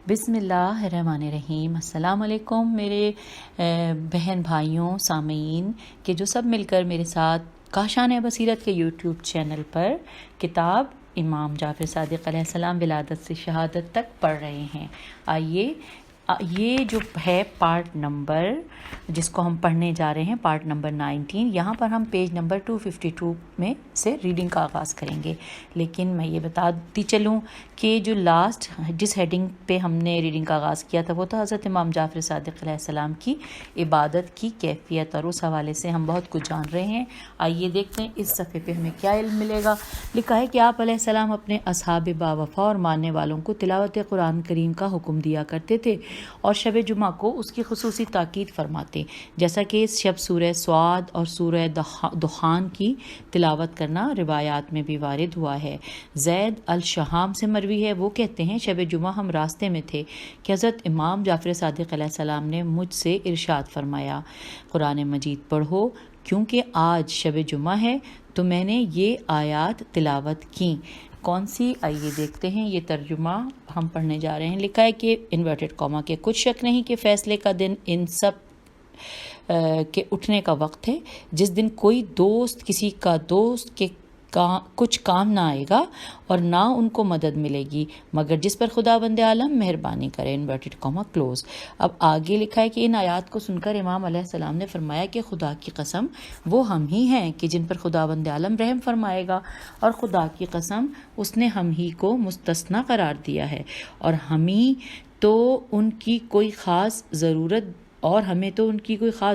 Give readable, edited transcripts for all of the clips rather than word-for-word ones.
بسم اللہ الرحمن الرحیم۔ السلام علیکم میرے بہن بھائیوں سامعین کہ جو سب مل کر میرے ساتھ کاشان بصیرت کے یوٹیوب چینل پر کتاب امام جعفر صادق علیہ السلام ولادت سے شہادت تک پڑھ رہے ہیں۔ آئیے یہ جو ہے پارٹ نمبر جس کو ہم پڑھنے جا رہے ہیں، پارٹ نمبر 19، یہاں پر ہم پیج نمبر 252 میں سے ریڈنگ کا آغاز کریں گے۔ لیکن میں یہ بتاتی چلوں کہ جو لاسٹ جس ہیڈنگ پہ ہم نے ریڈنگ کا آغاز کیا تھا وہ تھا حضرت امام جعفر صادق علیہ السلام کی عبادت کی کیفیت، اور اس حوالے سے ہم بہت کچھ جان رہے ہیں۔ آئیے دیکھتے ہیں اس صفحے پہ ہمیں کیا علم ملے گا۔ لکھا ہے کہ آپ علیہ السلام اپنے اصحاب باوفا اور ماننے والوں کو تلاوت قرآن کریم کا حکم دیا کرتے تھے اور شب جمعہ کو اس کی خصوصی تاکید فرماتے، جیسا کہ اس شب سورہ سعد اور سورہ دخان کی تلاوت کرنا روایات میں بھی وارد ہوا ہے۔ زید الشہام سے مروی ہے، وہ کہتے ہیں شب جمعہ ہم راستے میں تھے کہ حضرت امام جعفر صادق علیہ السلام نے مجھ سے ارشاد فرمایا، قرآن مجید پڑھو کیونکہ آج شب جمعہ ہے۔ تو میں نے یہ آیات تلاوت کیں۔ کون سی؟ آئیے دیکھتے ہیں، یہ ترجمہ ہم پڑھنے جا رہے ہیں۔ لکھا ہے کہ انورٹڈ کاما کے کچھ شک نہیں کہ فیصلے کا دن ان سب کے اٹھنے کا وقت ہے، جس دن کوئی دوست کسی کا دوست کے کچھ کام نہ آئے گا اور نہ ان کو مدد ملے گی مگر جس پر خداوند عالم مہربانی کرے، انورٹڈ کاما کلوز۔ اب آگے لکھا ہے کہ ان آیات کو سن کر امام علیہ السلام نے فرمایا کہ خدا کی قسم وہ ہم ہی ہیں کہ جن پر خداوند عالم رحم فرمائے گا، اور خدا کی قسم اس نے ہم ہی کو مستثنی قرار دیا ہے اور ہمیں تو ان کی کوئی خاص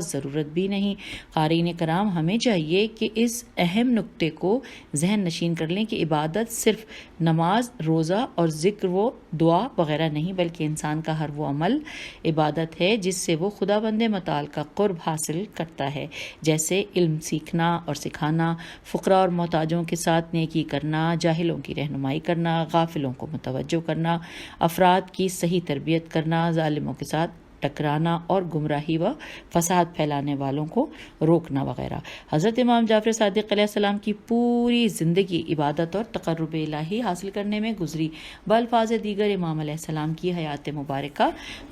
ضرورت بھی نہیں۔ قارئین کرام، ہمیں چاہیے کہ اس اہم نکتے کو ذہن نشین کر لیں کہ عبادت صرف نماز، روزہ اور ذکر و دعا وغیرہ نہیں، بلکہ انسان کا ہر وہ عمل عبادت ہے جس سے وہ خداوند متعال کا قرب حاصل کرتا ہے، جیسے علم سیکھنا اور سکھانا، فقراء اور محتاجوں کے ساتھ نیکی کرنا، جاہلوں کی رہنمائی کرنا، غافلوں کو متوجہ کرنا، افراد کی صحیح تربیت کرنا، ظالموں کے ساتھ ٹکرانا اور گمراہی و فساد پھیلانے والوں کو روکنا وغیرہ۔ حضرت امام جعفر صادق علیہ السلام کی پوری زندگی عبادت اور تقرب الہی حاصل کرنے میں گزری۔ بالفاظ دیگر امام علیہ السلام کی حیات مبارکہ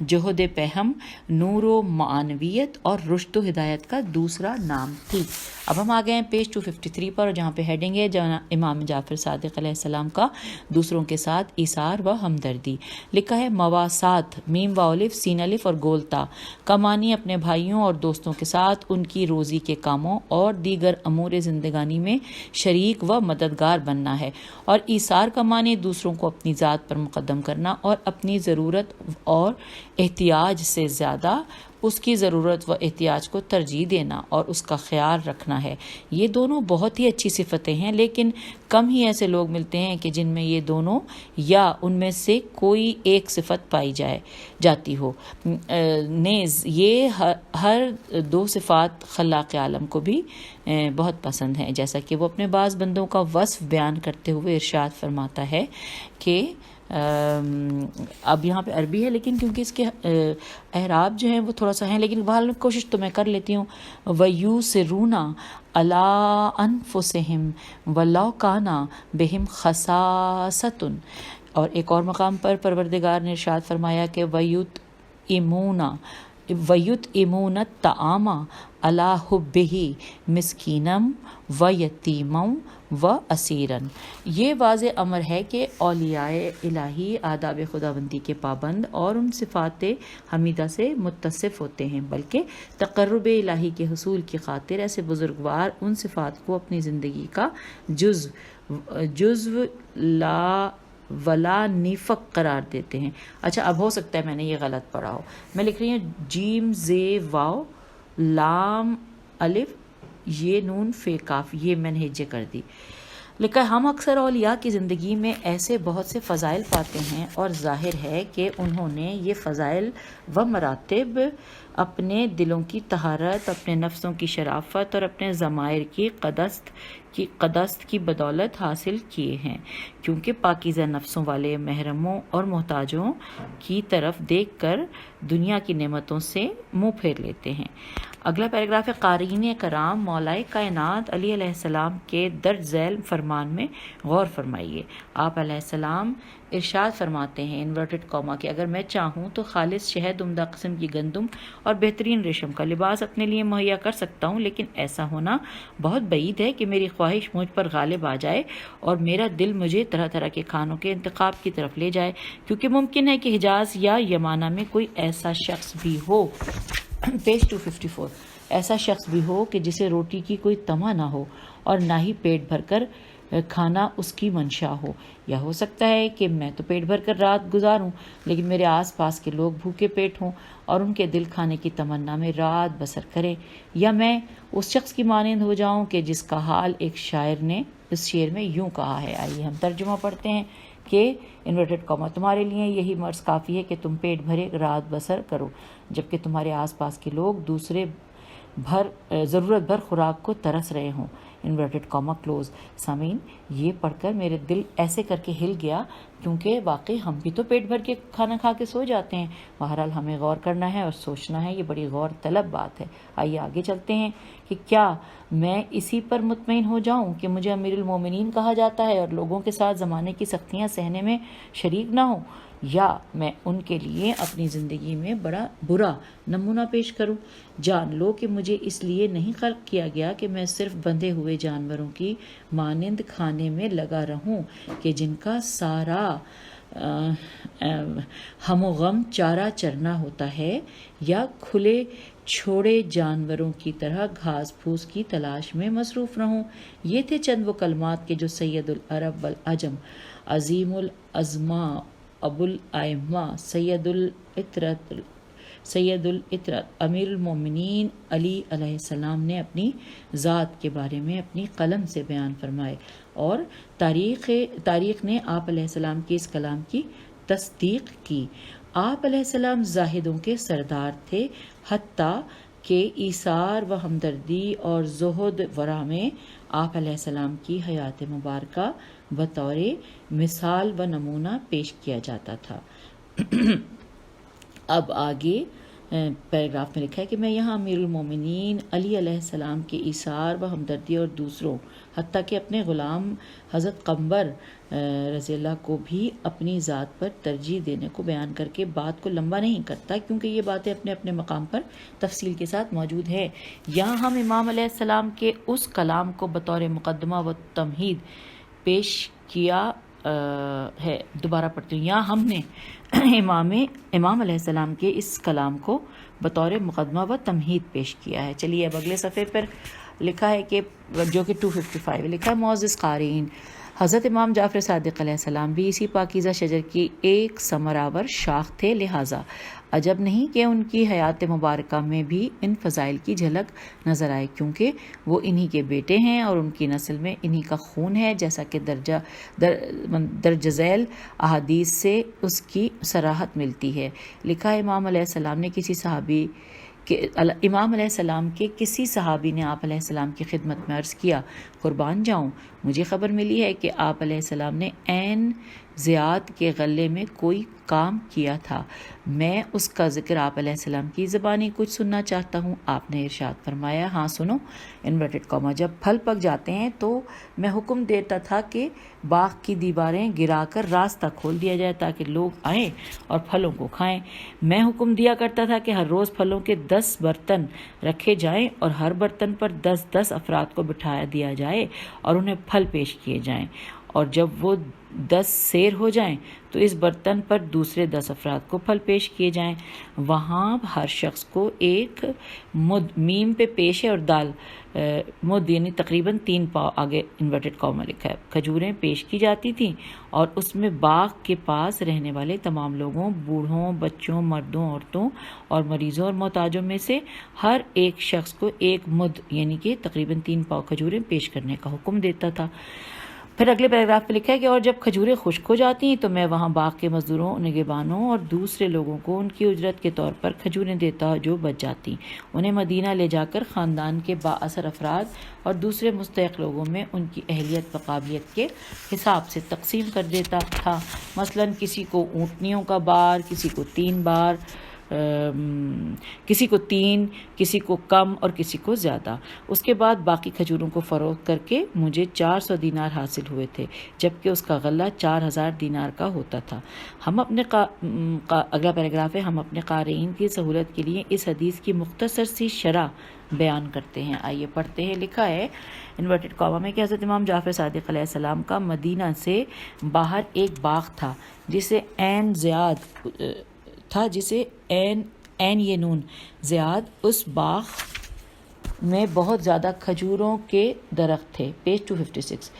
جہد پہم، نور و معنویت اور رشد و ہدایت کا دوسرا نام تھی۔ اب ہم آ گئے ہیں پیج 253 پر، جہاں پہ ہیڈنگ ہے امام جعفر صادق علیہ السلام کا دوسروں کے ساتھ ایثار و ہمدردی۔ لکھا ہے مواسات، میم و الف، سین الف اور گولتا کا معنی اپنے بھائیوں اور دوستوں کے ساتھ ان کی روزی کے کاموں اور دیگر امور زندگانی میں شریک و مددگار بننا ہے، اور ایثار کا معنی دوسروں کو اپنی ذات پر مقدم کرنا اور اپنی ضرورت اور احتیاج سے زیادہ اس کی ضرورت و احتیاج کو ترجیح دینا اور اس کا خیال رکھنا ہے۔ یہ دونوں بہت ہی اچھی صفتیں ہیں، لیکن کم ہی ایسے لوگ ملتے ہیں کہ جن میں یہ دونوں یا ان میں سے کوئی ایک صفت پائی جاتی ہو۔ نیز یہ ہر دو صفات خلاق عالم کو بھی بہت پسند ہیں، جیسا کہ وہ اپنے بعض بندوں کا وصف بیان کرتے ہوئے ارشاد فرماتا ہے کہ اب یہاں پہ عربی ہے لیکن کیونکہ اس کے اعراب جو ہیں وہ تھوڑا سا ہیں، لیکن بہرحال کوشش تو میں کر لیتی ہوں۔ وَيُسِرُّونَ عَلَىٰ أَنفُسِهِمْ وَلَوْ كَانَ بِهِمْ خَصَاصَةٌ۔ اور ایک اور مقام پر پروردگار نے ارشاد فرمایا کہ وَيُطْعِمُونَ الطَّعَامَ عَلَىٰ حُبِّهِ مِسْكِینًا وَیَتِیمًا وَاسِیرًا۔ یہ واضح امر ہے کہ اولیاء الہی آداب خداوندی کے پابند اور ان صفات حمیدہ سے متصف ہوتے ہیں، بلکہ تقرب الہی کے حصول کی خاطر ایسے بزرگوار ان صفات کو اپنی زندگی کا جزو لا ولا نیفق قرار دیتے ہیں۔ اچھا، اب ہو سکتا ہے میں نے یہ غلط پڑھا ہو، میں لکھ رہی ہوں جیم زے واو لام الف یہ نون فے کاف، یہ میں نے ہجے کر دی۔ لکھا ہے ہم اکثر اولیاء کی زندگی میں ایسے بہت سے فضائل پاتے ہیں اور ظاہر ہے کہ انہوں نے یہ فضائل و مراتب اپنے دلوں کی طہارت، اپنے نفسوں کی شرافت اور اپنے ضمائر کی قدست کی بدولت حاصل کیے ہیں، کیونکہ پاکیزہ نفسوں والے محرموں اور محتاجوں کی طرف دیکھ کر دنیا کی نعمتوں سے منہ پھیر لیتے ہیں۔ اگلا پیراگراف ہے قارئین کرام، مولائے کائنات علی علیہ السلام کے درج ذیل فرمان میں غور فرمائیے۔ آپ علیہ السلام ارشاد فرماتے ہیں انورٹڈ کاما کہ اگر میں چاہوں تو خالص شہد، عمدہ قسم کی گندم اور بہترین ریشم کا لباس اپنے لیے مہیا کر سکتا ہوں، لیکن ایسا ہونا بہت بعید ہے کہ میری خواہش مجھ پر غالب آ جائے اور میرا دل مجھے طرح طرح کے کھانوں کے انتخاب کی طرف لے جائے، کیونکہ ممکن ہے کہ حجاز یا یمانہ میں کوئی ایسا شخص بھی ہو پیج 254 ایسا شخص بھی ہو کہ جسے روٹی کی کوئی طمع نہ ہو اور نہ ہی پیٹ بھر کر کھانا اس کی منشا ہو، یا ہو سکتا ہے کہ میں تو پیٹ بھر کر رات گزاروں لیکن میرے آس پاس کے لوگ بھوکے پیٹ ہوں اور ان کے دل کھانے کی تمنا میں رات بسر کریں، یا میں اس شخص کی مانند ہو جاؤں کہ جس کا حال ایک شاعر نے اس شعر میں یوں کہا ہے۔ آئیے ہم ترجمہ پڑھتے ہیں کہ انورٹڈ کاما تمہارے لیے یہی مرض کافی ہے کہ تم پیٹ بھرے رات بسر کرو جبکہ تمہارے آس پاس کے لوگ دوسرے ضرورت بھر خوراک کو ترس رہے ہوں، انورٹڈ کاما کلوز۔ سامعین، یہ پڑھ کر میرے دل ایسے کر کے ہل گیا کیونکہ واقعی ہم بھی تو پیٹ بھر کے کھانا کھا کے سو جاتے ہیں۔ بہرحال ہمیں غور کرنا ہے اور سوچنا ہے، یہ بڑی غور طلب بات ہے۔ آئیے آگے چلتے ہیں کہ کیا میں اسی پر مطمئن ہو جاؤں کہ مجھے امیر المومنین کہا جاتا ہے اور لوگوں کے ساتھ زمانے کی سختیاں سہنے میں شریک نہ ہوں، یا میں ان کے لیے اپنی زندگی میں بڑا برا نمونہ پیش کروں؟ جان لو کہ مجھے اس لیے نہیں خلق کیا گیا کہ میں صرف بندھے ہوئے جانوروں کی مانند کھانے میں لگا رہوں کہ جن کا سارا ہم و غم چارہ چرنا ہوتا ہے، یا کھلے چھوڑے جانوروں کی طرح گھاس پھوس کی تلاش میں مصروف رہوں۔ یہ تھے چند وہ کلمات کہ جو سید العرب والعجم، عظیم الازما، ابو الائمہ، سید العطرت امیر المومنین علی علیہ السلام نے اپنی ذات کے بارے میں اپنی قلم سے بیان فرمائے، اور تاریخ نے آپ علیہ السلام کے اس کلام کی تصدیق کی۔ آپ علیہ السلام زاہدوں کے سردار تھے، حتیٰ کہ ایثار و ہمدردی اور زہد ورع میں آپ علیہ السلام کی حیات مبارکہ بطور مثال و نمونہ پیش کیا جاتا تھا۔ اب آگے پیراگراف میں لکھا ہے کہ میں یہاں امیر المومنین علی علیہ السلام کے ایثار و ہمدردی اور دوسروں حتیٰ کہ اپنے غلام حضرت قمبر رضی اللہ کو بھی اپنی ذات پر ترجیح دینے کو بیان کر کے بات کو لمبا نہیں کرتا، کیونکہ یہ باتیں اپنے اپنے مقام پر تفصیل کے ساتھ موجود ہے۔ یہاں ہم امام علیہ السلام کے اس کلام کو بطور مقدمہ و تمہید پیش کیا ہے۔ دوبارہ پڑھتی ہوں، یہاں ہم نے امام علیہ السلام کے اس کلام کو بطور مقدمہ و تمہید پیش کیا ہے۔ چلیے اب اگلے صفحے پر لکھا ہے کہ جو کہ 255 لکھا ہے، معزز قارئین، حضرت امام جعفر صادق علیہ السلام بھی اسی پاکیزہ شجر کی ایک ثمرآور شاخ تھے، لہٰذا عجب نہیں کہ ان کی حیات مبارکہ میں بھی ان فضائل کی جھلک نظر آئے، کیونکہ وہ انہی کے بیٹے ہیں اور ان کی نسل میں انہی کا خون ہے، جیسا کہ درج ذیل احادیث سے اس کی صراحت ملتی ہے۔ لکھا ہے امام علیہ السلام علیہ السلام کے کسی صحابی نے آپ علیہ السلام کی خدمت میں عرض کیا، قربان جاؤں، مجھے خبر ملی ہے کہ آپ علیہ السلام نے عین زیاد کے غلے میں کوئی کام کیا تھا، میں اس کا ذکر آپ علیہ السلام کی زبانی کچھ سننا چاہتا ہوں۔ آپ نے ارشاد فرمایا، ہاں سنو، انورٹڈ کاما، جب پھل پک جاتے ہیں تو میں حکم دیتا تھا کہ باغ کی دیواریں گرا کر راستہ کھول دیا جائے تاکہ لوگ آئیں اور پھلوں کو کھائیں۔ میں حکم دیا کرتا تھا کہ ہر روز پھلوں کے 10 برتن رکھے جائیں اور ہر برتن پر 10 افراد کو بٹھایا دیا جائے اور انہیں پھل پیش کیے جائیں، اور جب وہ 10 سیر ہو جائیں تو اس برتن پر دوسرے 10 افراد کو پھل پیش کیے جائیں۔ وہاں ہر شخص کو ایک مد، میم پہ پیش ہے اور دال مد یعنی تقریباً 3 پاؤ، آگے انورٹڈ کاما لکھا ہے، کھجوریں پیش کی جاتی تھیں، اور اس میں باغ کے پاس رہنے والے تمام لوگوں، بوڑھوں، بچوں، مردوں، عورتوں اور مریضوں اور محتاجوں میں سے ہر ایک شخص کو ایک مد یعنی کہ تقریباً 3 پاؤ کھجوریں پیش کرنے کا حکم دیتا تھا۔ پھر اگلے پیراگراف پہ لکھا ہے کہ اور جب کھجوریں خشک ہو جاتی ہیں تو میں وہاں باغ کے مزدوروں، نگہبانوں اور دوسرے لوگوں کو ان کی اجرت کے طور پر کھجوریں دیتا جو بچ جاتی، انہیں مدینہ لے جا کر خاندان کے با اثر افراد اور دوسرے مستحق لوگوں میں ان کی اہلیت و قابلیت کے حساب سے تقسیم کر دیتا تھا۔ مثلاً کسی کو اونٹنیوں کا بار، کسی کو 3 بار کسی کو 3، کسی کو کم اور کسی کو زیادہ۔ اس کے بعد باقی کھجوروں کو فروخت کر کے مجھے 400 دینار حاصل ہوئے تھے، جبکہ اس کا غلہ 4000 دینار کا ہوتا تھا۔ ہم اپنے اگلا پیراگراف ہے، ہم اپنے قارئین کی سہولت کے لیے اس حدیث کی مختصر سی شرح بیان کرتے ہیں۔ آئیے پڑھتے ہیں۔ لکھا ہے انورٹڈ کاما میں کہ حضرت امام جعفر صادق علیہ السلام کا مدینہ سے باہر ایک باغ تھا جسے عین یہ نون زیاد۔ اس باغ میں بہت زیادہ کھجوروں کے درخت تھے۔ پیج 256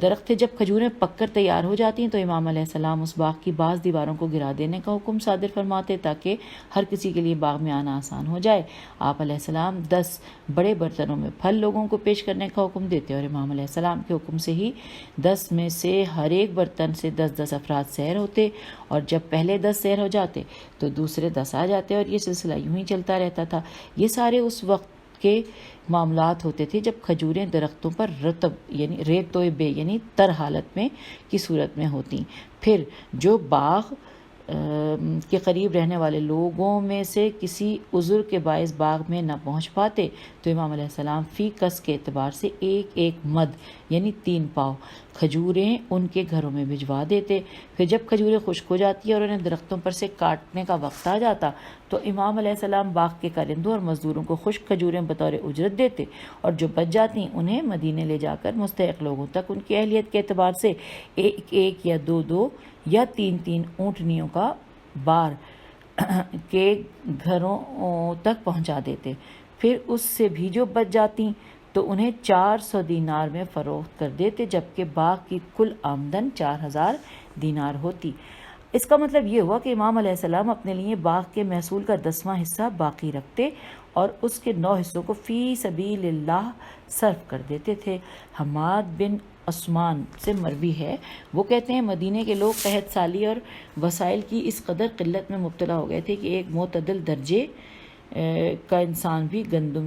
درخت تھے۔ جب کھجوریں پک کر تیار ہو جاتی ہیں تو امام علیہ السلام اس باغ کی بعض دیواروں کو گرا دینے کا حکم صادر فرماتے تاکہ ہر کسی کے لیے باغ میں آنا آسان ہو جائے۔ آپ علیہ السلام 10 بڑے برتنوں میں پھل لوگوں کو پیش کرنے کا حکم دیتے اور امام علیہ السلام کے حکم سے ہی 10 میں سے ہر ایک برتن سے 10 افراد سیر ہوتے، اور جب پہلے 10 سیر ہو جاتے تو دوسرے 10 آ جاتے، اور یہ سلسلہ یوں ہی چلتا رہتا تھا۔ یہ سارے اس وقت کے معاملات ہوتے تھے جب کھجوریں درختوں پر رطب یعنی ریتوبے یعنی تر حالت میں کی صورت میں ہوتی۔ پھر جو باغ کے قریب رہنے والے لوگوں میں سے کسی عذر کے باعث باغ میں نہ پہنچ پاتے تو امام علیہ السلام فی کس کے اعتبار سے ایک مد یعنی 3 پاؤ کھجوریں ان کے گھروں میں بھجوا دیتے۔ پھر جب کھجوریں خشک ہو جاتی اور انہیں درختوں پر سے کاٹنے کا وقت آ جاتا تو امام علیہ السلام باغ کے کارندوں اور مزدوروں کو خشک کھجوریں بطور اجرت دیتے، اور جو بچ جاتی انہیں مدینے لے جا کر مستحق لوگوں تک ان کی اہلیت کے اعتبار سے 1 یا 2 یا 3 اونٹنیوں کا بار کے گھروں تک پہنچا دیتے۔ پھر اس سے بھی جو بچ جاتی تو انہیں 400 دینار میں فروخت کر دیتے، جبکہ باغ کی کل آمدن 4000 دینار ہوتی۔ اس کا مطلب یہ ہوا کہ امام علیہ السلام اپنے لیے باغ کے محصول کا 10واں حصہ باقی رکھتے اور اس کے 9 حصوں کو فی سبیل اللہ صرف کر دیتے تھے۔ حماد بن عثمان سے مروی ہے، وہ کہتے ہیں مدینے کے لوگ قحط سالی اور وسائل کی اس قدر قلت میں مبتلا ہو گئے تھے کہ ایک معتدل درجے کا انسان بھی گندم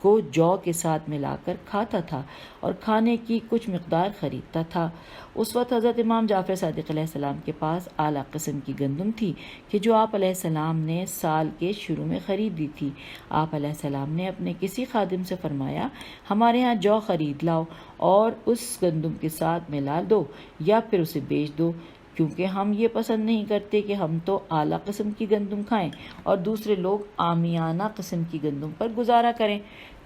کو جو کے ساتھ ملا کر کھاتا تھا اور کھانے کی کچھ مقدار خریدتا تھا۔ اس وقت حضرت امام جعفر صادق علیہ السلام کے پاس اعلیٰ قسم کی گندم تھی کہ جو آپ علیہ السلام نے سال کے شروع میں خرید لی تھی۔ آپ علیہ السلام نے اپنے کسی خادم سے فرمایا ہمارے ہاں جو خرید لاؤ اور اس گندم کے ساتھ ملا دو یا پھر اسے بیچ دو، کیونکہ ہم یہ پسند نہیں کرتے کہ ہم تو اعلیٰ قسم کی گندم کھائیں اور دوسرے لوگ عامیانہ قسم کی گندم پر گزارا کریں۔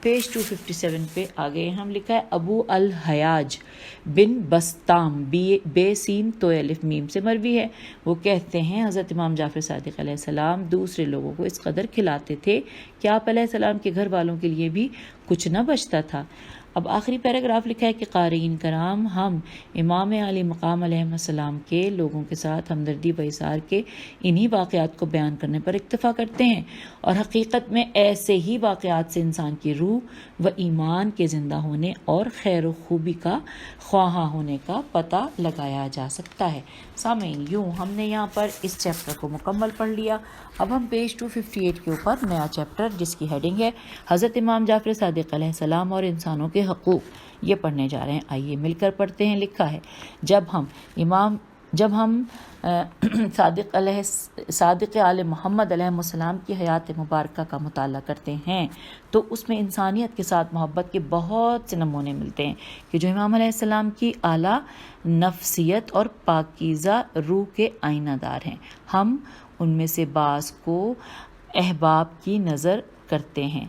پیج 257 پہ آگے ہم لکھا ہے ابو الحیاج بن بسطام بے سین تو الف میم سے مروی ہے، وہ کہتے ہیں حضرت امام جعفر صادق علیہ السلام دوسرے لوگوں کو اس قدر کھلاتے تھے کہ آپ علیہ السلام کے گھر والوں کے لیے بھی کچھ نہ بچتا تھا۔ اب آخری پیراگراف لکھا ہے کہ قارئین کرام، ہم امام علی مقام علیہ السلام کے لوگوں کے ساتھ ہمدردی و اظہار کے انہی واقعات کو بیان کرنے پر اکتفا کرتے ہیں، اور حقیقت میں ایسے ہی واقعات سے انسان کی روح و ایمان کے زندہ ہونے اور خیر و خوبی کا خواہاں ہونے کا پتہ لگایا جا سکتا ہے۔ سامعین، یوں ہم نے یہاں پر اس چیپٹر کو مکمل پڑھ لیا۔ اب ہم پیج 258 کے اوپر نیا چیپٹر جس کی ہیڈنگ ہے حضرت امام جعفر صادق علیہ السلام اور انسانوں کے حقوق، یہ پڑھنے جا رہے ہیں۔ آئیے مل کر پڑھتے ہیں۔ لکھا ہے جب ہم صادق آل محمد علیہ السلام کی حیات مبارکہ کا مطالعہ کرتے ہیں تو اس میں انسانیت کے ساتھ محبت کے بہت سے نمونے ملتے ہیں کہ جو امام علیہ السلام کی اعلیٰ نفسیت اور پاکیزہ روح کے آئینہ دار ہیں۔ ہم ان میں سے بعض کو احباب کی نظر کرتے ہیں،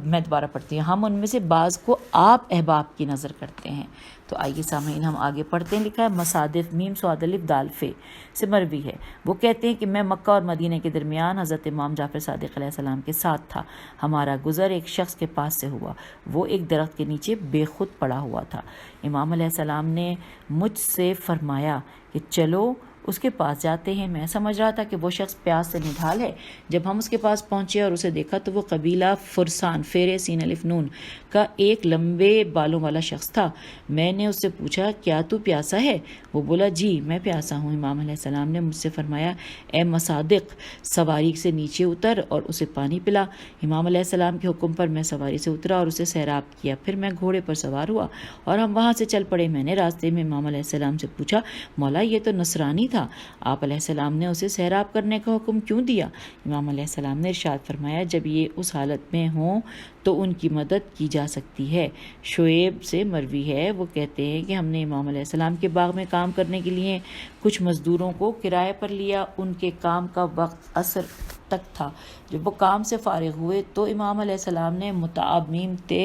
میں دوبارہ پڑھتی ہوں، ہم ان میں سے بعض کو آپ احباب کی نظر کرتے ہیں۔ تو آئیے سامعین ہم آگے پڑھتے ہیں۔ لکھا ہے مصادف میم صاد الف دال فے سے مروی ہے، وہ کہتے ہیں کہ میں مکہ اور مدینہ کے درمیان حضرت امام جعفر صادق علیہ السلام کے ساتھ تھا۔ ہمارا گزر ایک شخص کے پاس سے ہوا، وہ ایک درخت کے نیچے بے خود پڑا ہوا تھا۔ امام علیہ السلام نے مجھ سے فرمایا کہ چلو اس کے پاس جاتے ہیں۔ میں سمجھ رہا تھا کہ وہ شخص پیاس سے نڈھال ہے۔ جب ہم اس کے پاس پہنچے اور اسے دیکھا تو وہ قبیلہ فرسان فیر سین الف نون کا ایک لمبے بالوں والا شخص تھا۔ میں نے اس سے پوچھا کیا تو پیاسا ہے؟ وہ بولا جی میں پیاسا ہوں۔ امام علیہ السلام نے مجھ سے فرمایا اے مصادق، سواری سے نیچے اتر اور اسے پانی پلا۔ امام علیہ السلام کے حکم پر میں سواری سے اترا اور اسے سیراب کیا، پھر میں گھوڑے پر سوار ہوا اور ہم وہاں سے چل پڑے۔ میں نے راستے میں امام علیہ السلام سے پوچھا مولا یہ تو نصرانی تھا تھا، آپ علیہ السلام نے اسے سیراب کرنے کا حکم کیوں دیا؟ امام علیہ السلام نے ارشاد فرمایا جب یہ اس حالت میں ہوں تو ان کی مدد کی جا سکتی ہے۔ شعیب سے مروی ہے، وہ کہتے ہیں کہ ہم نے امام علیہ السلام کے باغ میں کام کرنے کے لیے کچھ مزدوروں کو کرائے پر لیا۔ ان کے کام کا وقت عصر تک تھا۔ جب وہ کام سے فارغ ہوئے تو امام علیہ السلام نے متعمیم تے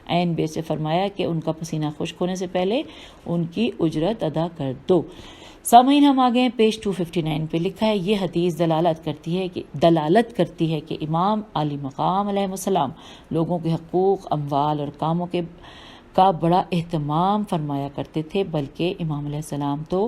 عین بے سے فرمایا کہ ان کا پسینہ خشک ہونے سے پہلے ان کی اجرت ادا کر دو۔ سامعین ہم آگے ہیں پیج 259 پہ، لکھا ہے یہ حدیث دلالت کرتی ہے کہ امام علی مقام علیہ السلام لوگوں کے حقوق، اموال اور کاموں کا بڑا اہتمام فرمایا کرتے تھے، بلکہ امام علیہ السلام تو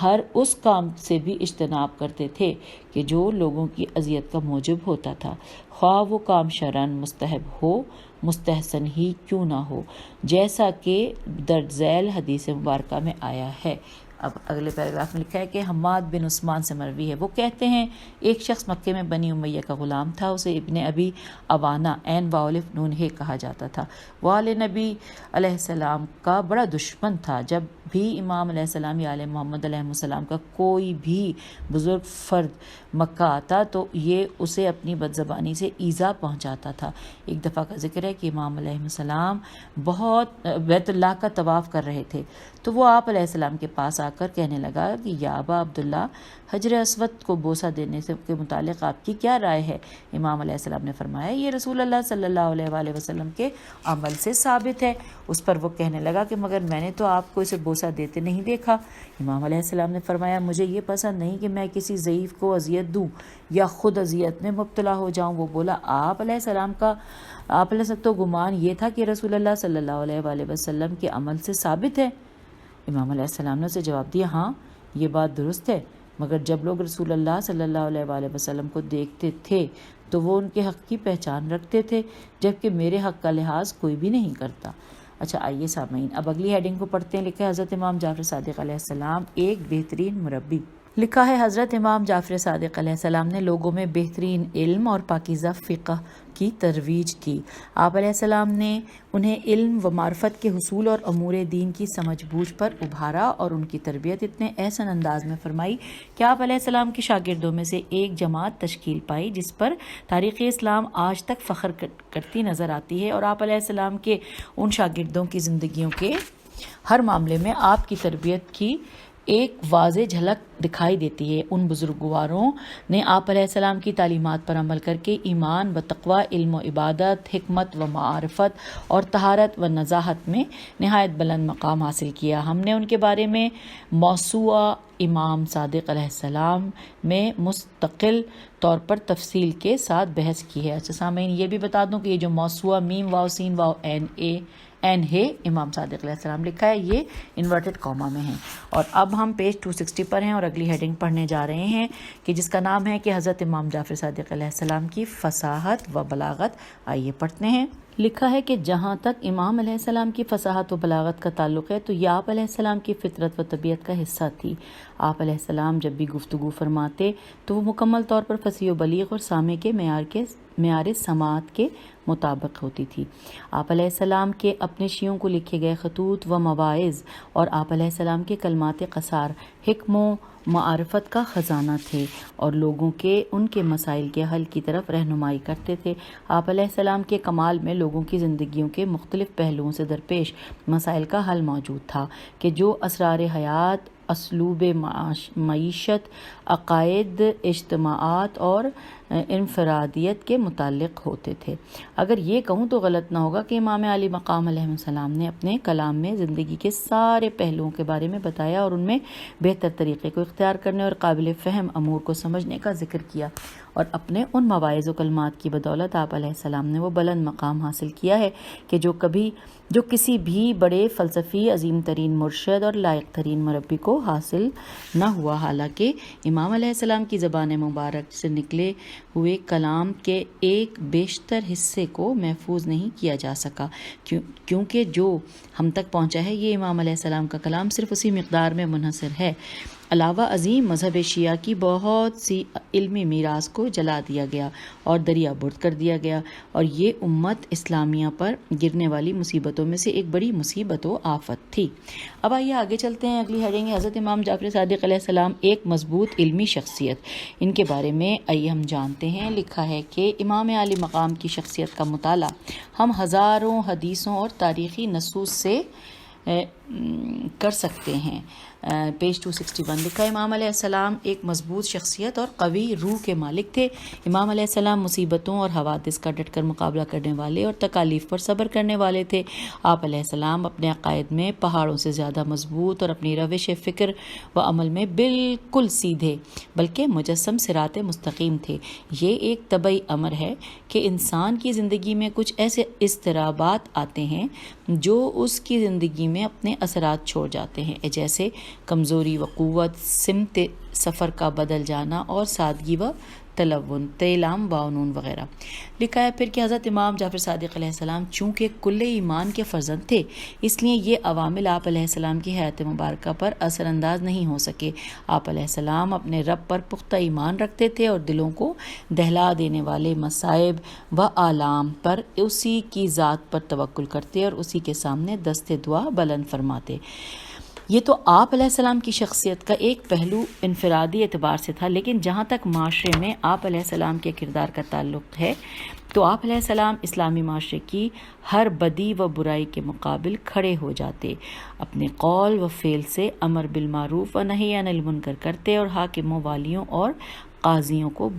ہر اس کام سے بھی اجتناب کرتے تھے کہ جو لوگوں کی اذیت کا موجب ہوتا تھا، خواہ وہ کام شرعاً مستحب ہو، مستحسن ہی کیوں نہ ہو، جیسا کہ درج ذیل حدیث مبارکہ میں آیا ہے۔ اب اگلے پیراگراف میں لکھا ہے کہ حماد بن عثمان سے مروی ہے، وہ کہتے ہیں ایک شخص مکے میں بنی امیہ کا غلام تھا، اسے ابن ابی عوانہ عین واولف نون ہے کہا جاتا تھا۔ وہ آل نبی علیہ السلام کا بڑا دشمن تھا۔ جب بھی امام علیہ السلام یا آل محمد علیہ السلام کا کوئی بھی بزرگ فرد مکہ آتا تو یہ اسے اپنی بد زبانی سے ایذا پہنچاتا تھا۔ ایک دفعہ کا ذکر ہے کہ امام علیہ السلام بہت بیت اللہ کا طواف کر رہے تھے تو وہ آپ علیہ السلام کے پاس آ کر کہنے لگا کہ یا ابا عبداللہ، حجر اسود کو بوسہ دینے کے متعلق آپ کی کیا رائے ہے؟ امام علیہ السلام نے فرمایا یہ رسول اللہ صلی اللہ علیہ وآلہ وسلم کے عمل سے ثابت ہے۔ اس پر وہ کہنے لگا کہ مگر میں نے تو آپ کو اسے بوسہ دیتے نہیں دیکھا۔ امام علیہ السلام نے فرمایا مجھے یہ پسند نہیں کہ میں کسی ضعیف کو اذیت دوں یا خود اذیت میں مبتلا ہو جاؤں۔ وہ بولا آپ علیہ السلام تو گمان یہ تھا کہ رسول اللہ صلی اللہ علیہ وآلہ وسلم کے عمل سے ثابت ہے۔ امام علیہ السلام نے اسے جواب دیا ہاں یہ بات درست ہے، مگر جب لوگ رسول اللہ صلی اللہ علیہ وآلہ وسلم کو دیکھتے تھے تو وہ ان کے حق کی پہچان رکھتے تھے، جبکہ میرے حق کا لحاظ کوئی بھی نہیں کرتا۔ اچھا آئیے سامعین اب اگلی ہیڈنگ کو پڑھتے ہیں۔ لکھا ہے حضرت امام جعفر صادق علیہ السلام ایک بہترین مربی۔ لکھا ہے حضرت امام جعفر صادق علیہ السلام نے لوگوں میں بہترین علم اور پاکیزہ فقہ کی ترویج کی۔ آپ علیہ السلام نے انہیں علم و معرفت کے حصول اور امور دین کی سمجھ بوجھ پر ابھارا اور ان کی تربیت اتنے احسن انداز میں فرمائی کہ آپ علیہ السلام کے شاگردوں میں سے ایک جماعت تشکیل پائی جس پر تاریخ اسلام آج تک فخر کرتی نظر آتی ہے، اور آپ علیہ السلام کے ان شاگردوں کی زندگیوں کے ہر معاملے میں آپ کی تربیت کی ایک واضح جھلک دکھائی دیتی ہے۔ ان بزرگواروں نے آپ علیہ السلام کی تعلیمات پر عمل کر کے ایمان و تقوی، علم و عبادت، حکمت و معرفت اور طہارت و نزاہت میں نہایت بلند مقام حاصل کیا۔ ہم نے ان کے بارے میں موسوعہ امام صادق علیہ السلام میں مستقل طور پر تفصیل کے ساتھ بحث کی ہے۔ اچھا سامعین یہ بھی بتا دوں کہ یہ جو موسوعہ میم واو سین واو این ہے امام صادق علیہ السلام لکھا ہے، یہ انورٹڈ کاما میں ہیں۔ اور اب ہم پیج 260 پر ہیں اور اگلی ہیڈنگ پڑھنے جا رہے ہیں کہ جس کا نام ہے کہ حضرت امام جعفر صادق علیہ السلام کی فصاحت و بلاغت۔ آئیے پڑھتے ہیں۔ لکھا ہے کہ جہاں تک امام علیہ السلام کی فصاحت و بلاغت کا تعلق ہے تو یہ آپ علیہ السلام کی فطرت و طبیعت کا حصہ تھی۔ آپ علیہ السلام جب بھی گفتگو فرماتے تو وہ مکمل طور پر فصیح و بلیغ اور سامع کے معیار سماعت کے مطابق ہوتی تھی۔ آپ علیہ السلام کے اپنے شیعوں کو لکھے گئے خطوط و مواعظ اور آپ علیہ السلام کے کلمات قصار حکم و معرفت کا خزانہ تھے اور لوگوں کے ان کے مسائل کے حل کی طرف رہنمائی کرتے تھے۔ آپ علیہ السلام کے کمال میں لوگوں کی زندگیوں کے مختلف پہلوؤں سے درپیش مسائل کا حل موجود تھا کہ جو اسرار حیات، اسلوب معیشت، عقائد، اجتماعات اور انفرادیت کے متعلق ہوتے تھے۔ اگر یہ کہوں تو غلط نہ ہوگا کہ امام علی مقام علیہ السلام نے اپنے کلام میں زندگی کے سارے پہلوؤں کے بارے میں بتایا اور ان میں بہتر طریقے کو اختیار کرنے اور قابل فہم امور کو سمجھنے کا ذکر کیا، اور اپنے ان مواعظ و کلمات کی بدولت آپ علیہ السلام نے وہ بلند مقام حاصل کیا ہے کہ جو کسی بھی بڑے فلسفی، عظیم ترین مرشد اور لائق ترین مربی کو حاصل نہ ہوا۔ حالانکہ امام علیہ السلام کی زبان مبارک سے نکلے ہوئے کلام کے ایک بیشتر حصے کو محفوظ نہیں کیا جا سکا، کیونکہ جو ہم تک پہنچا ہے یہ امام علیہ السلام کا کلام صرف اسی مقدار میں منحصر ہے۔ علاوہ عظیم مذہب شیعہ کی بہت سی علمی میراث کو جلا دیا گیا اور دریا برد کر دیا گیا، اور یہ امت اسلامیہ پر گرنے والی مصیبتوں میں سے ایک بڑی مصیبت و آفت تھی۔ اب آئیے آگے چلتے ہیں، اگلی ہیڈنگ ہے حضرت امام جعفر صادق علیہ السلام ایک مضبوط علمی شخصیت۔ ان کے بارے میں آئیے ہم جانتے ہیں۔ لکھا ہے کہ امام عالی مقام کی شخصیت کا مطالعہ ہم ہزاروں حدیثوں اور تاریخی نصوص سے کر سکتے ہیں۔ پیج 261 لکھا ہے، امام علیہ السلام ایک مضبوط شخصیت اور قوی روح کے مالک تھے۔ امام علیہ السلام مصیبتوں اور حوادث کا ڈٹ کر مقابلہ کرنے والے اور تکالیف پر صبر کرنے والے تھے۔ آپ علیہ السلام اپنے عقائد میں پہاڑوں سے زیادہ مضبوط اور اپنی روش فکر و عمل میں بالکل سیدھے بلکہ مجسم صراط مستقیم تھے۔ یہ ایک طبعی امر ہے کہ انسان کی زندگی میں کچھ ایسے اضطرابات آتے ہیں جو اس کی زندگی میں اپنے اثرات چھوڑ جاتے ہیں، جیسے کمزوری و قوت، سمت سفر کا بدل جانا اور سادگی و تلون، تیلام وانون وغیرہ۔ لکھا ہے پھر کہ حضرت امام جعفر صادق علیہ السلام چونکہ کل ایمان کے فرزند تھے، اس لیے یہ عوامل آپ علیہ السلام کی حیات مبارکہ پر اثر انداز نہیں ہو سکے۔ آپ علیہ السلام اپنے رب پر پختہ ایمان رکھتے تھے اور دلوں کو دہلا دینے والے مصائب و آلام پر اسی کی ذات پر توکل کرتے اور اسی کے سامنے دست دعا بلند فرماتے۔ یہ تو آپ علیہ السلام کی شخصیت کا ایک پہلو انفرادی اعتبار سے تھا، لیکن جہاں تک معاشرے میں آپ علیہ السلام کے کردار کا تعلق ہے تو آپ علیہ السلام اسلامی معاشرے کی ہر بدی و برائی کے مقابل کھڑے ہو جاتے، اپنے قول و فعل سے امر بالمعروف و نہی عن المنکر کرتے اور حاکموں، والیوں اور قاضیوں کو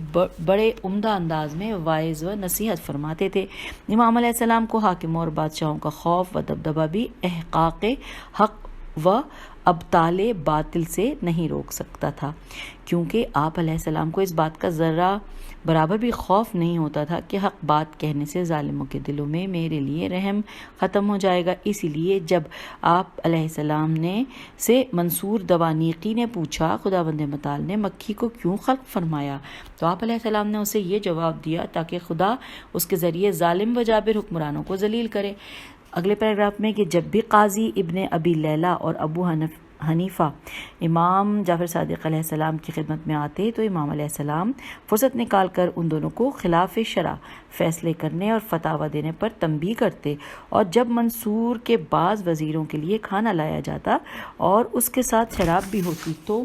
بڑے عمدہ انداز میں واعظ و نصیحت فرماتے تھے۔ امام علیہ السلام کو حاکموں اور بادشاہوں کا خوف و دبدبہ بھی احقاق حق و ابطال باطل سے نہیں روک سکتا تھا، کیونکہ آپ علیہ السلام کو اس بات کا ذرہ برابر بھی خوف نہیں ہوتا تھا کہ حق بات کہنے سے ظالموں کے دلوں میں میرے لیے رحم ختم ہو جائے گا۔ اسی لیے جب آپ علیہ السلام سے منصور دوانیقی نے پوچھا خداوند متعال نے مکھی کو کیوں خلق فرمایا، تو آپ علیہ السلام نے اسے یہ جواب دیا تاکہ خدا اس کے ذریعے ظالم و جابر حکمرانوں کو ذلیل کرے۔ اگلے پیراگراف میں کہ جب بھی قاضی ابن ابی لیلہ اور ابو حنیفہ امام جعفر صادق علیہ السلام کی خدمت میں آتے تو امام علیہ السلام فرصت نکال کر ان دونوں کو خلاف شرع فیصلے کرنے اور فتاوی دینے پر تنبیہ کرتے، اور جب منصور کے بعض وزیروں کے لیے کھانا لایا جاتا اور اس کے ساتھ شراب بھی ہوتی تو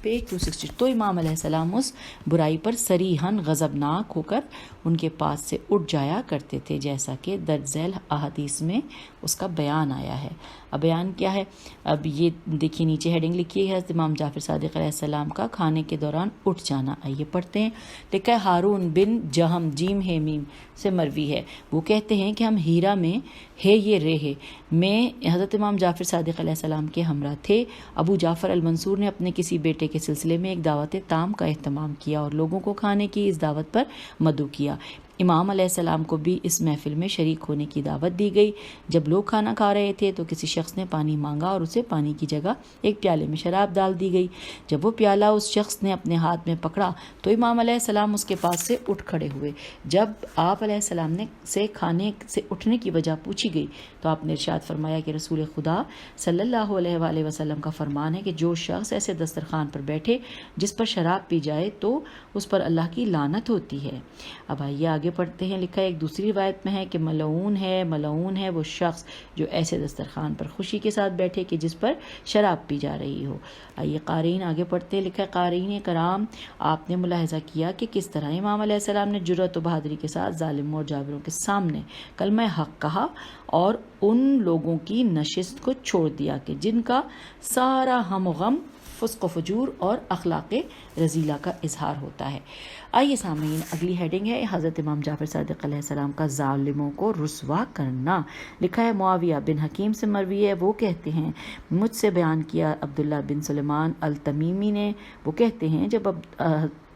پیج 260 تو امام علیہ السلام اس برائی پر صریحاً غضبناک ہو کر ان کے پاس سے اٹھ جایا کرتے تھے، جیسا کہ درج ذیل احادیث میں اس کا بیان آیا ہے۔ اب بیان کیا ہے؟ اب یہ دیکھیے نیچے ہیڈنگ لکھی ہے امام جعفر صادق علیہ السلام کا کھانے کے دوران اٹھ جانا۔ آئیے پڑھتے ہیں۔ لکھا ہے ہارون بن جہم جیم ہے میم سے مروی ہے، وہ کہتے ہیں کہ ہم ہیرا میں ہے یہ رہے میں حضرت امام جعفر صادق علیہ السلام کے ہمراہ تھے۔ ابو جعفر المنصور نے اپنے کسی بیٹے کے سلسلے میں ایک دعوت تام کا اہتمام کیا اور لوگوں کو کھانے کی اس دعوت پر مدعو کیا۔ امام علیہ السلام کو بھی اس محفل میں شریک ہونے کی دعوت دی گئی۔ جب لوگ کھانا کھا رہے تھے تو کسی شخص نے پانی مانگا اور اسے پانی کی جگہ ایک پیالے میں شراب ڈال دی گئی۔ جب وہ پیالہ اس شخص نے اپنے ہاتھ میں پکڑا تو امام علیہ السلام اس کے پاس سے اٹھ کھڑے ہوئے۔ جب آپ علیہ السلام سے کھانے سے اٹھنے کی وجہ پوچھی گئی تو آپ نے ارشاد فرمایا کہ رسول خدا صلی اللہ علیہ وآلہ وسلم کا فرمان ہے کہ جو شخص ایسے دسترخوان پر بیٹھے جس پر شراب پی جائے تو اس پر اللہ کی لعنت ہوتی ہے۔ اب آئیے آگے پڑھتے ہیں۔ لکھا ہے ایک دوسری روایت میں ہے کہ ملعون ہے وہ شخص جو ایسے دسترخوان پر خوشی کے ساتھ بیٹھے کہ جس پر شراب پی جا رہی ہو۔ آئیے قارئین آگے پڑھتے ہیں۔ لکھا ہے قارئین کرام، آپ نے ملاحظہ کیا کہ کس طرح امام علیہ السلام نے جرأت و بہادری کے ساتھ ظالموں اور جابروں کے سامنے کلمہ حق کہا اور ان لوگوں کی نشست کو چھوڑ دیا کہ جن کا سارا ہم و غم فسق و فجور اور اخلاق رذیلہ کا اظہار ہوتا ہے۔ آئیے سامعین اگلی ہیڈنگ ہے حضرت امام جعفر صادق علیہ السلام کا ظالموں کو رسوا کرنا۔ لکھا ہے معاویہ بن حکیم سے مروی ہے، وہ کہتے ہیں مجھ سے بیان کیا عبداللہ بن سلیمان التمیمی نے، وہ کہتے ہیں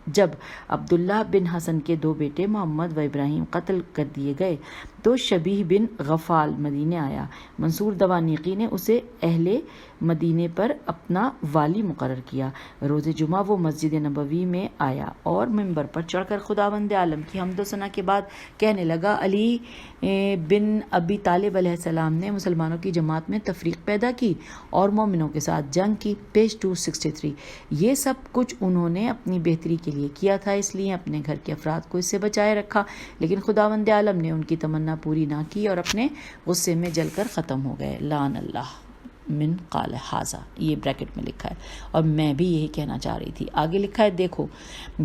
جب عبداللہ بن حسن کے دو بیٹے محمد و ابراہیم قتل کر دیے گئے تو شبیہ بن غفال مدینے آیا۔ منصور دوانیقی نے اسے اہل مدینے پر اپنا والی مقرر کیا۔ روز جمعہ وہ مسجد نبوی میں آیا اور منبر پر چڑھ کر خداوند عالم کی حمد و ثنا کے بعد کہنے لگا، علی بن ابی طالب علیہ السلام نے مسلمانوں کی جماعت میں تفریق پیدا کی اور مومنوں کے ساتھ جنگ کی۔ پیج 263۔ یہ سب کچھ انہوں نے اپنی بہتری کے لیے کیا تھا، اس لیے اپنے گھر کے افراد کو اس سے بچائے رکھا، لیکن خداوند عالم نے ان کی تمنا پوری نہ کی اور اپنے غصے میں جل کر ختم ہو گئے۔ لعن اللہ من قال ھذا، یہ بریکٹ میں لکھا ہے، اور میں بھی یہی کہنا چاہ رہی تھی۔ آگے لکھا ہے، دیکھو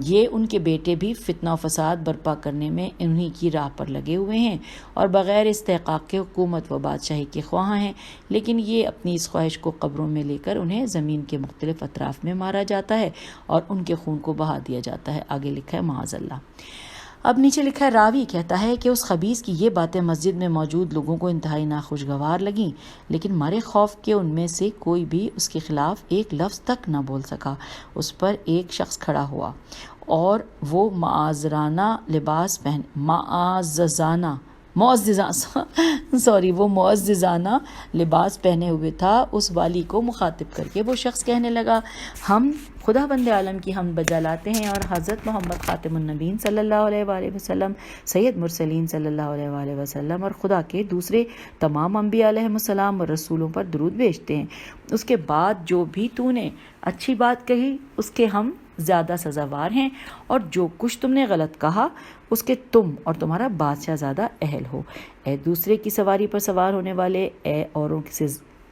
یہ ان کے بیٹے بھی فتنہ و فساد برپا کرنے میں انہی کی راہ پر لگے ہوئے ہیں اور بغیر استحقاق کے حکومت و بادشاہی کے خواہاں ہیں، لیکن یہ اپنی اس خواہش کو قبروں میں لے کر انہیں زمین کے مختلف اطراف میں مارا جاتا ہے اور ان کے خون کو بہا دیا جاتا ہے۔ آگے لکھا ہے، معاذ اللہ۔ اب نیچے لکھا ہے، راوی کہتا ہے کہ اس خبیث کی یہ باتیں مسجد میں موجود لوگوں کو انتہائی ناخوشگوار لگیں، لیکن مارے خوف کے ان میں سے کوئی بھی اس کے خلاف ایک لفظ تک نہ بول سکا۔ اس پر ایک شخص کھڑا ہوا اور وہ معززانہ لباس پہنے ہوئے تھا۔ اس والی کو مخاطب کر کے وہ شخص کہنے لگا، ہم خدا بند عالم کی حمد بجا لاتے ہیں اور حضرت محمد خاتم النبیین صلی اللہ علیہ وآلہ وسلم، سید مرسلین صلی اللہ علیہ وآلہ وسلم اور خدا کے دوسرے تمام انبیاء علیہ السلام اور رسولوں پر درود بھیجتے ہیں۔ اس کے بعد جو بھی تو نے اچھی بات کہی اس کے ہم زیادہ سزاوار ہیں، اور جو کچھ تم نے غلط کہا اس کے تم اور تمہارا بادشاہ زیادہ اہل ہو۔ اے دوسرے کی سواری پر سوار ہونے والے، اے اوروں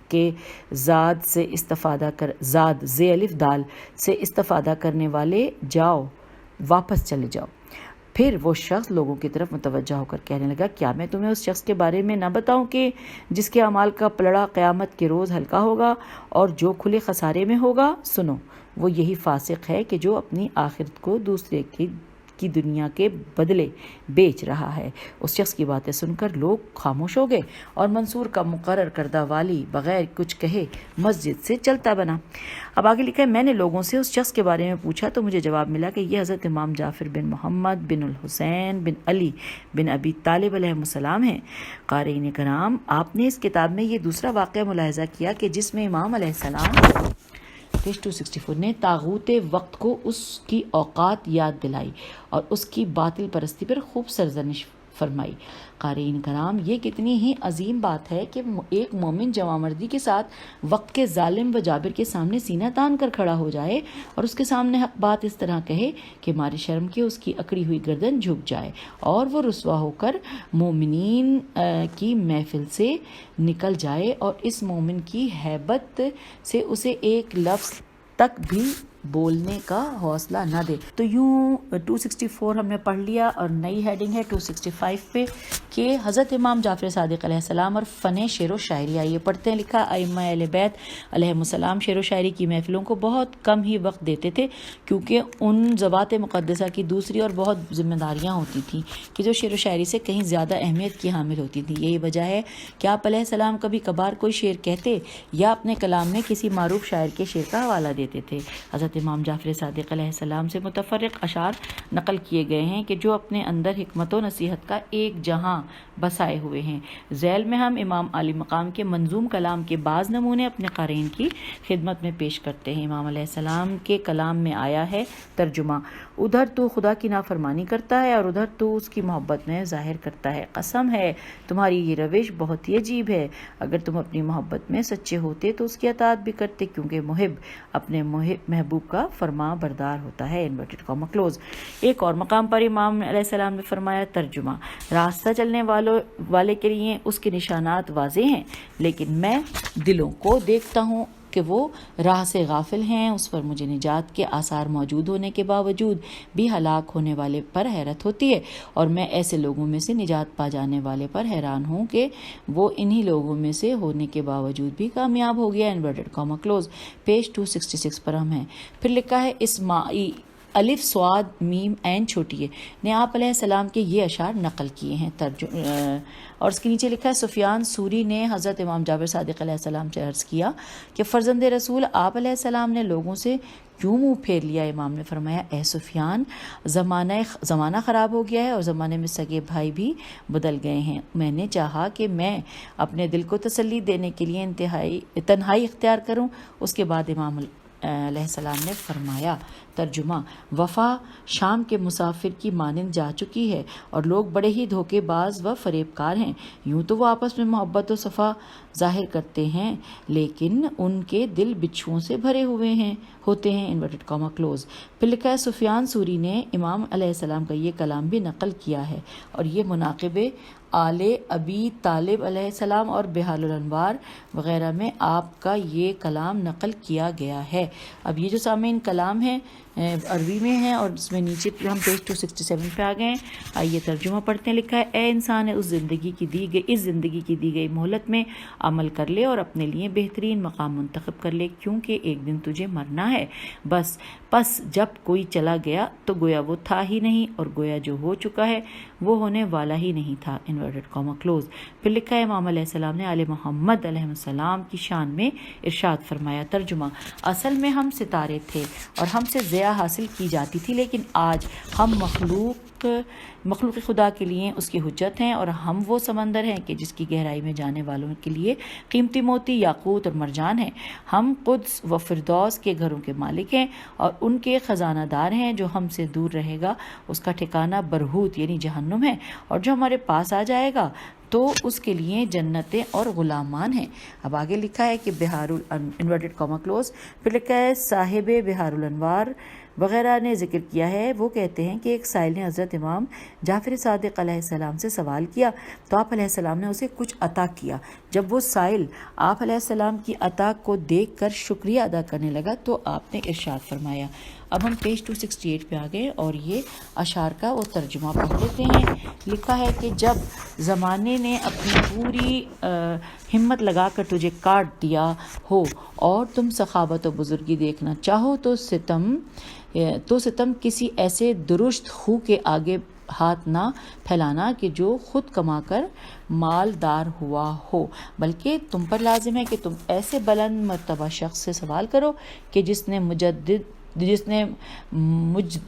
کے زاد سے استفادہ کر زاد زے الف دال سے استفادہ کرنے والے، جاؤ واپس چلے جاؤ۔ پھر وہ شخص لوگوں کی طرف متوجہ ہو کر کہنے لگا، کیا میں تمہیں اس شخص کے بارے میں نہ بتاؤں کہ جس کے اعمال کا پلڑا قیامت کے روز ہلکا ہوگا اور جو کھلے خسارے میں ہوگا؟ سنو، وہ یہی فاسق ہے کہ جو اپنی آخرت کو دوسرے کی دنیا کے بدلے بیچ رہا ہے۔ اس شخص کی باتیں سن کر لوگ خاموش ہو گئے اور منصور کا مقرر کردہ والی بغیر کچھ کہے مسجد سے چلتا بنا۔ اب آگے لکھا ہے، میں نے لوگوں سے اس شخص کے بارے میں پوچھا تو مجھے جواب ملا کہ یہ حضرت امام جعفر بن محمد بن الحسین بن علی بن ابی طالب علیہ السلام ہیں۔ قارئین کرام، آپ نے اس کتاب میں یہ دوسرا واقعہ ملاحظہ کیا کہ جس میں امام علیہ السلام پیج 264 نے طاغوت وقت کو اس کی اوقات یاد دلائی اور اس کی باطل پرستی پر خوب سرزنش فرمائی۔ قارئین کرام، یہ کتنی ہی عظیم بات ہے کہ ایک مومن جوانمردی کے ساتھ وقت کے ظالم و جابر کے سامنے سینہ تان کر کھڑا ہو جائے اور اس کے سامنے حق بات اس طرح کہے کہ مارے شرم کے اس کی اکڑی ہوئی گردن جھک جائے اور وہ رسوا ہو کر مومنین کی محفل سے نکل جائے اور اس مومن کی ہیبت سے اسے ایک لفظ تک بھی بولنے کا حوصلہ نہ دے۔ تو یوں 264 ہم نے پڑھ لیا، اور نئی ہیڈنگ ہے 265 پہ کہ حضرت امام جعفر صادق علیہ السلام اور فن شعر و شاعری۔ آئیے پڑھتے ہیں۔ لکھا، ائمہ اہل بیت علیہ السلام شعر و شاعری کی محفلوں کو بہت کم ہی وقت دیتے تھے، کیونکہ ان ذوات مقدسہ کی دوسری اور بہت ذمہ داریاں ہوتی تھیں کہ جو شعر و شاعری سے کہیں زیادہ اہمیت کی حامل ہوتی تھیں۔ یہی وجہ ہے کہ آپ علیہ السلام کبھی کبھار کوئی شعر کہتے یا اپنے کلام میں کسی معروف شاعر کے شعر کا حوالہ دیتے تھے۔ حضرت امام جعفر صادق علیہ السلام سے متفرق اشعار نقل کیے گئے ہیں کہ جو اپنے اندر حکمت و نصیحت کا ایک جہاں بسائے ہوئے ہیں۔ ذیل میں ہم امام عالی مقام کے منظوم کلام کے بعض نمونے اپنے قارئین کی خدمت میں پیش کرتے ہیں۔ امام علیہ السلام کے کلام میں آیا ہے ترجمہ، ادھر تو خدا کی نافرمانی کرتا ہے اور ادھر تو اس کی محبت میں ظاہر کرتا ہے۔ قسم ہے تمہاری یہ روش بہت ہی عجیب ہے۔ اگر تم اپنی محبت میں سچے ہوتے تو اس کی اطاعت بھی کرتے، کیونکہ محب اپنے محبوب کا فرما بردار ہوتا ہے۔ Inverted comma close. ایک اور مقام پر امام علیہ السلام نے فرمایا ترجمہ، راستہ چلنے والے کے لیے اس کے نشانات واضح ہیں، لیکن میں دلوں کو دیکھتا ہوں کہ وہ راہ سے غافل ہیں۔ اس پر مجھے نجات کے آثار موجود ہونے کے باوجود بھی ہلاک ہونے والے پر حیرت ہوتی ہے، اور میں ایسے لوگوں میں سے نجات پا جانے والے پر حیران ہوں کہ وہ انہی لوگوں میں سے ہونے کے باوجود بھی کامیاب ہو گیا۔ Inverted comma close. پیج 266 پر ہم ہیں۔ پھر لکھا ہے، اسماعی الف صاد میم عین چھوٹی ہے نے آپ علیہ السلام کے یہ اشعار نقل کیے ہیں۔ اور اس کے نیچے لکھا ہے، سفیان سوری نے حضرت امام جعفر صادق علیہ السلام سے عرض کیا کہ فرزند رسول آپ علیہ السلام نے لوگوں سے کیوں منہ پھیر لیا؟ امام نے فرمایا اے سفیان، زمانہ خراب ہو گیا ہے اور زمانے میں سگے بھائی بھی بدل گئے ہیں۔ میں نے چاہا کہ میں اپنے دل کو تسلی دینے کے لیے تنہائی اختیار کروں۔ اس کے بعد امام علیہ السلام نے فرمایا، ترجمہ: وفا شام کے مسافر کی مانند جا چکی ہے اور لوگ بڑے ہی دھوکے باز و فریب کار ہیں۔ یوں تو وہ آپس میں محبت و صفا ظاہر کرتے ہیں، لیکن ان کے دل بچھوؤں سے بھرے ہوتے ہیں انورٹڈ کاما کلوز۔ پھر لکھا ہے سفیان ثوری نے امام علیہ السلام کا یہ کلام بھی نقل کیا ہے، اور یہ مناقب آل ابی طالب علیہ السلام اور بحار الانوار وغیرہ میں آپ کا یہ کلام نقل کیا گیا ہے۔ اب یہ جو سامعین کلام ہے عربی میں ہے، اور اس میں نیچے ہم پیج 267 پہ آ گئے ہیں۔ آئیے ترجمہ پڑھتے ہیں۔ لکھا ہے اے انسان، اس زندگی کی دی گئی مہلت میں عمل کر لے اور اپنے لیے بہترین مقام منتخب کر لے، کیونکہ ایک دن تجھے مرنا ہے۔ پس جب کوئی چلا گیا تو گویا وہ تھا ہی نہیں، اور گویا جو ہو چکا ہے وہ ہونے والا ہی نہیں تھا انورٹڈ کاما کلوز۔ پھر لکھا ہے امام علیہ السلام نے آل محمد علیہ السلام کی شان میں ارشاد فرمایا، ترجمہ: اصل میں ہم ستارے تھے اور ہم سے ضیاء حاصل کی جاتی تھی، لیکن آج ہم مخلوق خدا کے لیے اس کی حجت ہیں، اور ہم وہ سمندر ہیں کہ جس کی گہرائی میں جانے والوں کے لیے قیمتی موتی، یاقوت اور مرجان ہیں۔ ہم قدس و فردوس کے گھروں کے مالک ہیں اور ان کے خزانہ دار ہیں۔ جو ہم سے دور رہے گا اس کا ٹھکانہ برہوت یعنی جہنم ہے، اور جو ہمارے پاس آ جائے گا تو اس کے لیے جنتیں اور غلامان ہیں۔ اب آگے لکھا ہے کہ انورٹڈ کاما کلوز، پھر لکھا ہے صاحب بحار الانوار وغیرہ نے ذکر کیا ہے، وہ کہتے ہیں کہ ایک سائل نے حضرت امام جعفر صادق علیہ السلام سے سوال کیا تو آپ علیہ السلام نے اسے کچھ عطا کیا۔ جب وہ سائل آپ علیہ السلام کی عطا کو دیکھ کر شکریہ ادا کرنے لگا تو آپ نے ارشاد فرمایا۔ اب ہم پیج 268 پہ آ گئے اور یہ اشعار کا وہ ترجمہ پڑھ لیتے ہیں۔ لکھا ہے کہ جب زمانے نے اپنی پوری ہمت لگا کر تجھے کاٹ دیا ہو اور تم سخاوت و بزرگی دیکھنا چاہو تو ستم کسی ایسے درشت خو کے آگے ہاتھ نہ پھیلانا کہ جو خود کما کر مالدار ہوا ہو، بلکہ تم پر لازم ہے کہ تم ایسے بلند مرتبہ شخص سے سوال کرو کہ جس نے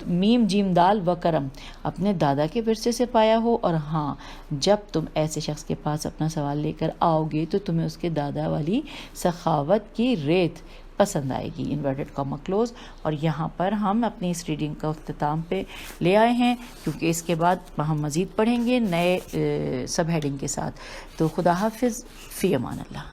میم جیم دال و کرم اپنے دادا کے ورثے سے پایا ہو، اور ہاں جب تم ایسے شخص کے پاس اپنا سوال لے کر آؤ گے تو تمہیں اس کے دادا والی سخاوت کی ریت پسند آئے گی انورٹڈ کاما کلوز۔ اور یہاں پر ہم اپنی اس ریڈنگ کا اختتام پہ لے آئے ہیں، کیونکہ اس کے بعد ہم مزید پڑھیں گے نئے سب ہیڈنگ کے ساتھ۔ تو خدا حافظ، فی امان اللہ۔